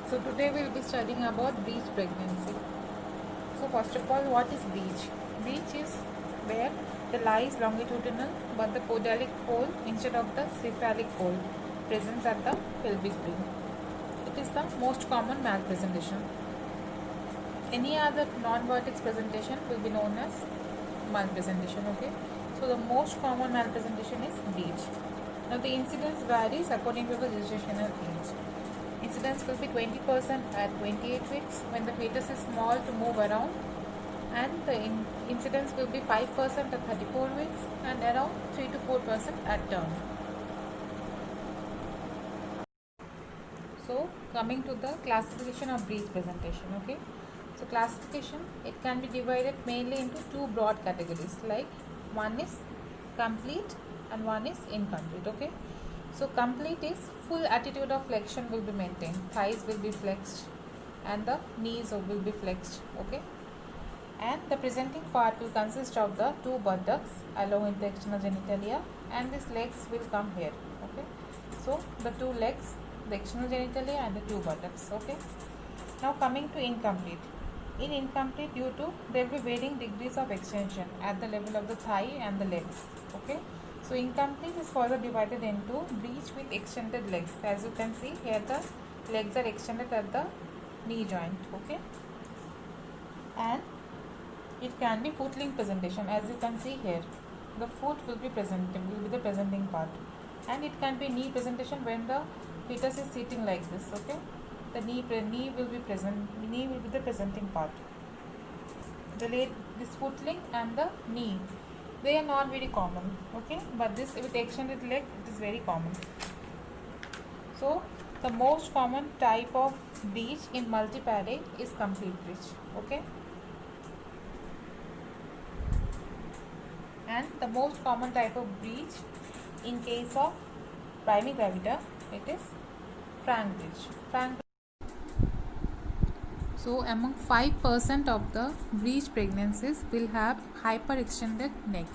So today we will be studying about breech pregnancy. So first of all, what is breech? Breech is where the lie is longitudinal but the podalic pole instead of the cephalic pole presents at the pelvic ring. It is the most common malpresentation. Any other non-vertex presentation will be known as malpresentation. Okay. So the most common malpresentation is breech. Now the incidence varies according to the gestational age. Incidence will be 20% at 28 weeks when the fetus is small to move around, and the incidence will be 5% at 34 weeks and around 3 to 4% at term. So coming to the classification of breech presentation. Okay, so classification, it can be divided mainly into two broad categories, like one is complete and one is incomplete. Okay, so complete is full attitude of flexion will be maintained, thighs will be flexed and the knees will be flexed. Okay, and the presenting part will consist of the two buttocks along with the external genitalia, and these legs will come here. Okay, so the two legs, the external genitalia and the two buttocks. Okay, now coming to incomplete. In incomplete, due to there will be varying degrees of extension at the level of the thigh and the legs. Okay, so incomplete is further divided into breech with extended legs. As you can see here, the legs are extended at the knee joint. Okay, and it can be foot link presentation. As you can see here, the foot will be the presenting part, and it can be knee presentation when the fetus is sitting like this. Okay, the knee will be the presenting part. This foot link and the knee, they are not very common. Okay, but this with extended leg, it is very common. So the most common type of breech in multiparate is complete breech. Okay, and the most common type of breech in case of primigravida, it is frank breech. So among 5% of the breech pregnancies will have hyperextended neck.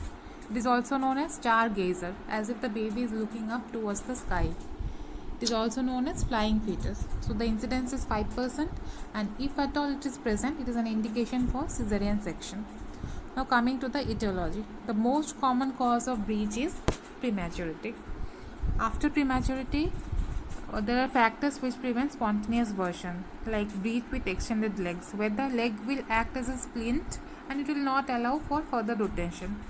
It is also known as stargazer, as if the baby is looking up towards the sky. It is also known as flying fetus. So the incidence is 5%, and if at all it is present, it is an indication for cesarean section. Now coming to the etiology. The most common cause of breech is prematurity. After prematurity, there are factors which prevent spontaneous version, like breech with extended legs, where the leg will act as a splint and it will not allow for further rotation.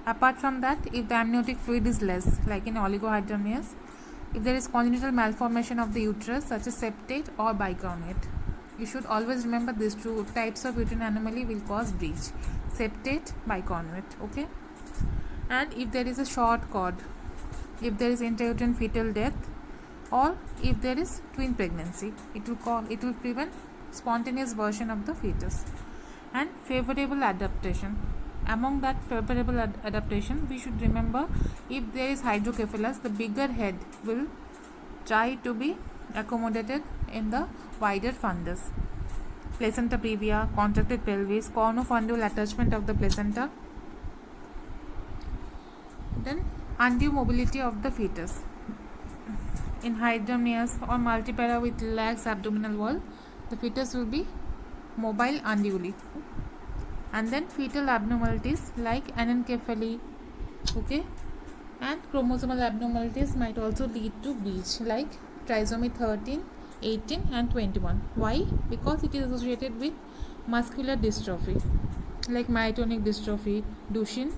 Apart from that, if the amniotic fluid is less, like in oligohydramnios, if there is congenital malformation of the uterus such as septate or bicronate, you should always remember these two types of uterine anomaly will cause breech: septate, bicronate. Okay, and if there is a short cord, if there is intrauterine fetal death, or if there is twin pregnancy, it will prevent spontaneous version of the fetus. And favorable adaptation. Among that favorable adaptation, we should remember, if there is hydrocephalus, the bigger head will try to be accommodated in the wider fundus. Placenta previa, contracted pelvis, cornofundual attachment of the placenta. Then undue mobility of the fetus. In hydramnios or multipara with lax abdominal wall, the fetus will be mobile unduly. And then fetal abnormalities like anencephaly, okay, and chromosomal abnormalities might also lead to breech, like trisomy 13, 18 and 21. Why? Because it is associated with muscular dystrophy like myotonic dystrophy, Duchenne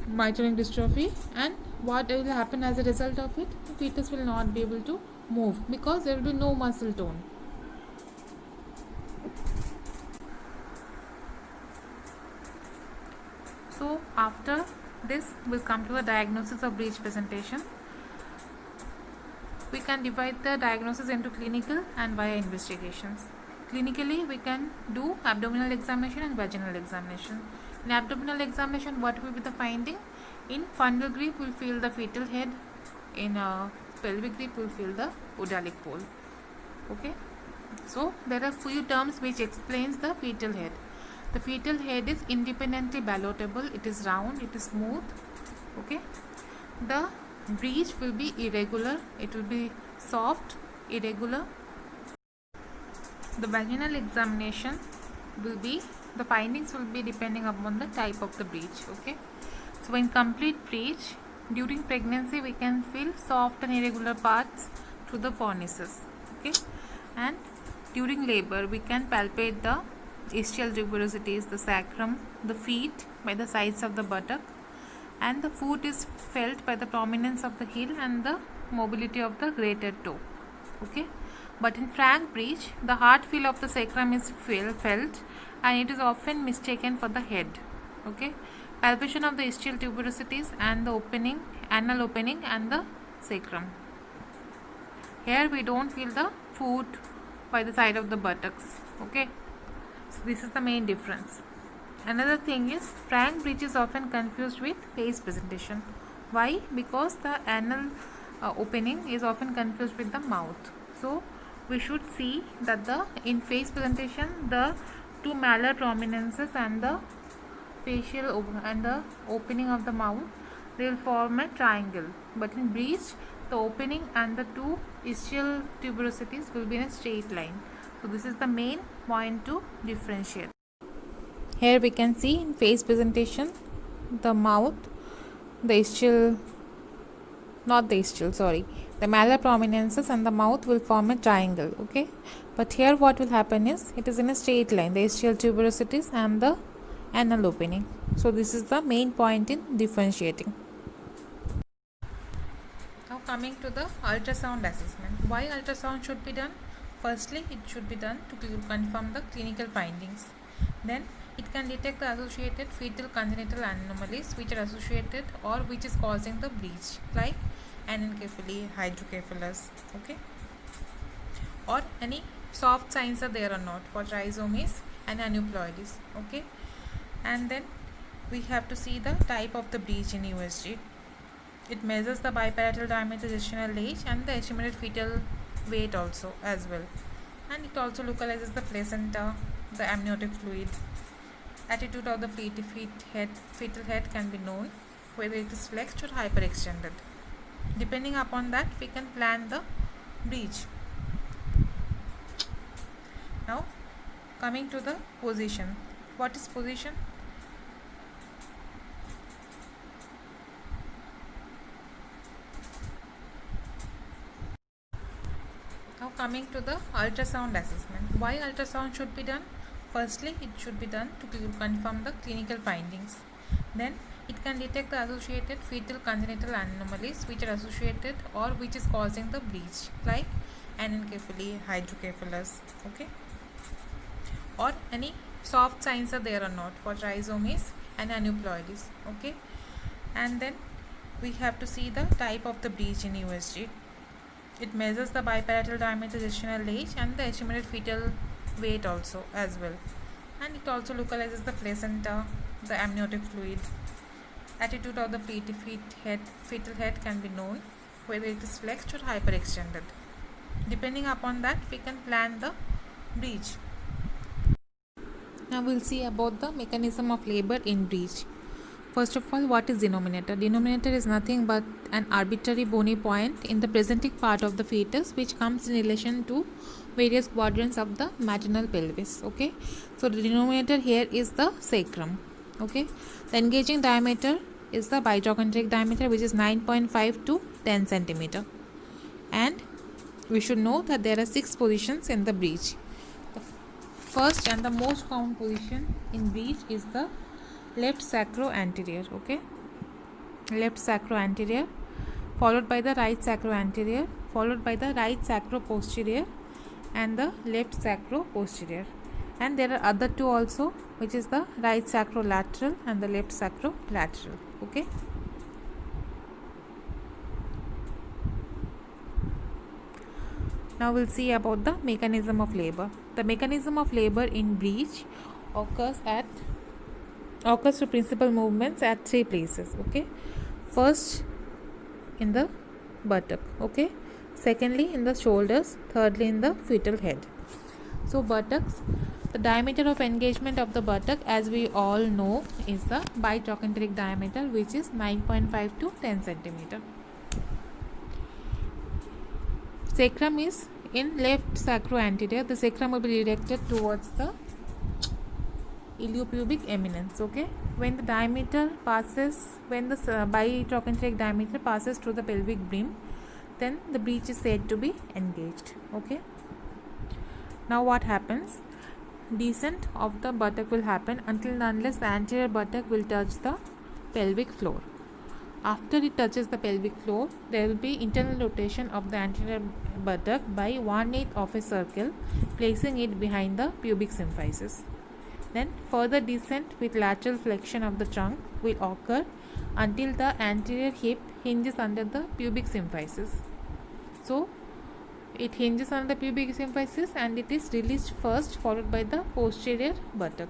myotonic dystrophy, and what will happen as a result of it? The fetus will not be able to move because there will be no muscle tone. So after this, we'll come to the diagnosis of breech presentation. We can divide the diagnosis into clinical and via investigations. Clinically, we can do abdominal examination and vaginal examination. In abdominal examination, what will be the finding? In fundal grip, we'll feel the fetal head. In pelvic grip, we'll feel the podalic pole. Okay. So there are few terms which explains the fetal head. The fetal head is independently ballotable. It is round. It is smooth. Okay. The breech will be irregular. It will be soft, irregular, The vaginal examination will be, the findings will be depending upon the type of the breach. Okay, so in complete breach during pregnancy we can feel soft and irregular parts through the fornices. Okay, and during labor we can palpate the ischial tuberosities, the sacrum, the feet by the sides of the buttock, and the foot is felt by the prominence of the heel and the mobility of the greater toe. Okay, but in frank breech the hard feel of the sacrum is felt and it is often mistaken for the head. Okay, palpation of the ischial tuberosities and the opening, anal opening and the sacrum. Here we don't feel the foot by the side of the buttocks. Okay, so this is the main difference. Another thing is frank breech is often confused with face presentation. Why? Because the anal opening is often confused with the mouth. So we should see that the in face presentation the two malar prominences and the facial and the opening of the mouth, they will form a triangle, but in breech the opening and the two ischial tuberosities will be in a straight line. So this is the main point to differentiate. Here we can see in face presentation the mouth, the ischial, not the ischial, sorry, the malar prominences and the mouth will form a triangle. Okay, but here what will happen is it is in a straight line, the ischial tuberosities and the anal opening. So this is the main point in differentiating. Now coming to the ultrasound assessment. Why ultrasound should be done? Firstly, it should be done to confirm the clinical findings. Then it can detect the associated fetal congenital anomalies which are associated or which is causing the breach, like anencephaly, hydrocephalus. Okay, or any soft signs are there or not for trisomies and aneuploidies. Okay, and then we have to see the type of the breach in USG. It measures the biparietal diameter, gestational age and the estimated fetal weight also as well, and it also localizes the placenta, the amniotic fluid. Attitude of the fetal head can be known, whether it is flexed or hyperextended. Depending upon that we can plan the breach. Now coming to the position. What is position? Now coming to the ultrasound assessment. Why ultrasound should be done? Firstly, it should be done to confirm the clinical findings. Then it can detect the associated fetal congenital anomalies which are associated or which is causing the breach, like anencephaly, hydrocephalus. Okay, or any soft signs are there or not for trisomies and aneuploidies. Okay, and then we have to see the type of the breach in USG. It measures the biparietal diameter, gestational age and the estimated fetal weight also as well, and it also localizes the placenta, the amniotic fluid. Attitude of the fetal head can be known, whether it is flexed or hyperextended. Depending upon that we can plan the breach. Now we will see about the mechanism of labor in breach. First of all, what is denominator? Denominator is nothing but an arbitrary bony point in the presenting part of the fetus which comes in relation to various quadrants of the maternal pelvis. Okay, so the denominator here is the sacrum. Okay, the engaging diameter is the bitrochanteric diameter, which is 9.5 to 10 centimeter, and we should know that there are 6 positions in the breech. The first and the most common position in breech is the left sacro-anterior. Okay, left sacro-anterior, followed by the right sacro-anterior, followed by the right sacro-posterior and the left sacro-posterior, and there are other two also, which is the right sacrolateral and the left sacrolateral. Okay, now we'll see about the mechanism of labor. The mechanism of labor in breech occurs to principal movements at 3 places. Okay, first in the buttock. Okay, secondly in the shoulders, thirdly in the fetal head. So buttocks, the diameter of engagement of the buttock, as we all know, is the bitrochanteric diameter, which is 9.5 to 10 centimeter. Sacrum is In left sacroanterior, the sacrum will be directed towards the iliopubic eminence. Okay, when the diameter passes, when the bitrochanteric diameter passes through the pelvic brim, then the breech is said to be engaged. Okay, now what happens? Descent of the buttock will happen until and unless the anterior buttock will touch the pelvic floor. After it touches the pelvic floor, there will be internal rotation of the anterior buttock by 1/8 of a circle, placing it behind the pubic symphysis. Then further descent with lateral flexion of the trunk will occur until the anterior hip hinges under the pubic symphysis. So, it hinges on the pubic symphysis and it is released first, followed by the posterior buttock.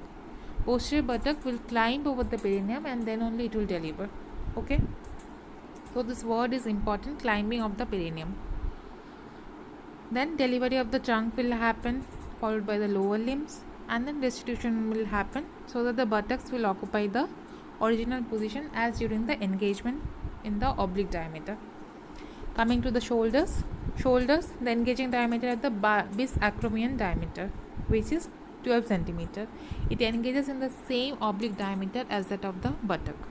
Posterior buttock will climb over the perineum and then only it will deliver. Okay, so this word is important, climbing of the perineum. Then delivery of the trunk will happen, followed by the lower limbs, and then restitution will happen so that the buttocks will occupy the original position as during the engagement in the oblique diameter. Coming to the shoulders, the engaging diameter at the bisacromian diameter, which is 12 cm. It engages in the same oblique diameter as that of the buttock.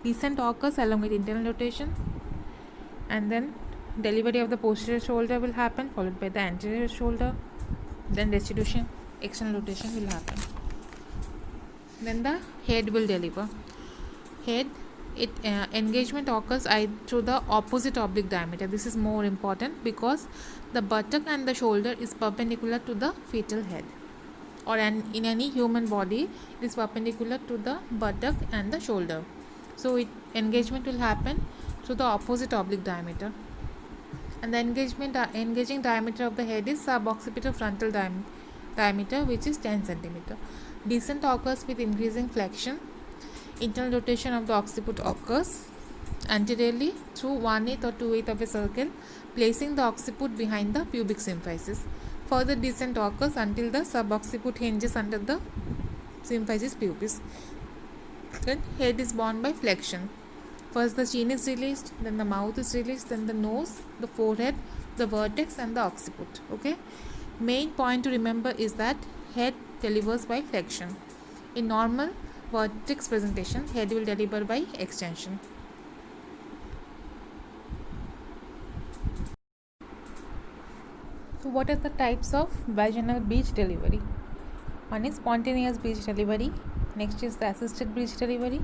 Descent occurs along with internal rotation, and then delivery of the posterior shoulder will happen, followed by the anterior shoulder. Then restitution, external rotation will happen. Then the head will deliver. Head, engagement occurs through the opposite oblique diameter. This is more important because the buttock and the shoulder is perpendicular to the fetal head, or in any human body it is perpendicular to the buttock and the shoulder. So engagement will happen through the opposite oblique diameter, and the engaging diameter of the head is suboccipital frontal diameter, which is 10 cm. Descent occurs with increasing flexion. Internal rotation of the occiput occurs anteriorly through 1/8 or 2/8 of a circle, placing the occiput behind the pubic symphysis. Further descent occurs until the subocciput hinges under the symphysis pubis. Then head is borne by flexion. First the chin is released, then the mouth is released, then the nose, the forehead, the vertex and the occiput. Okay. Main point to remember is that head delivers by flexion. In normal vertex presentation, head will deliver by extension. So what are the types of vaginal breech delivery? One is spontaneous breech delivery, next is the assisted breech delivery,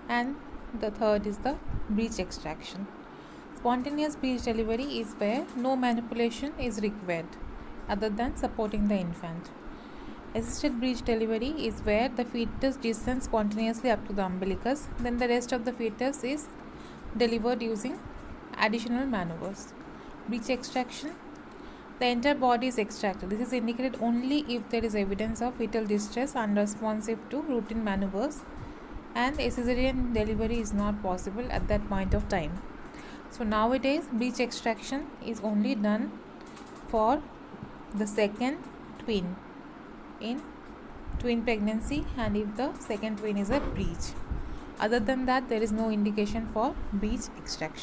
and the third is the breech extraction. Spontaneous breech delivery is where no manipulation is required other than supporting the infant. Assisted breech delivery is where the fetus descends spontaneously up to the umbilicus, then the rest of the fetus is delivered using additional maneuvers. Breech extraction, the entire body is extracted. This is indicated only if there is evidence of fetal distress unresponsive to routine maneuvers, and a cesarean delivery is not possible at that point of time. So nowadays breech extraction is only done for the second twin in twin pregnancy, and if the second twin is a breech. Other than that, there is no indication for breech extraction.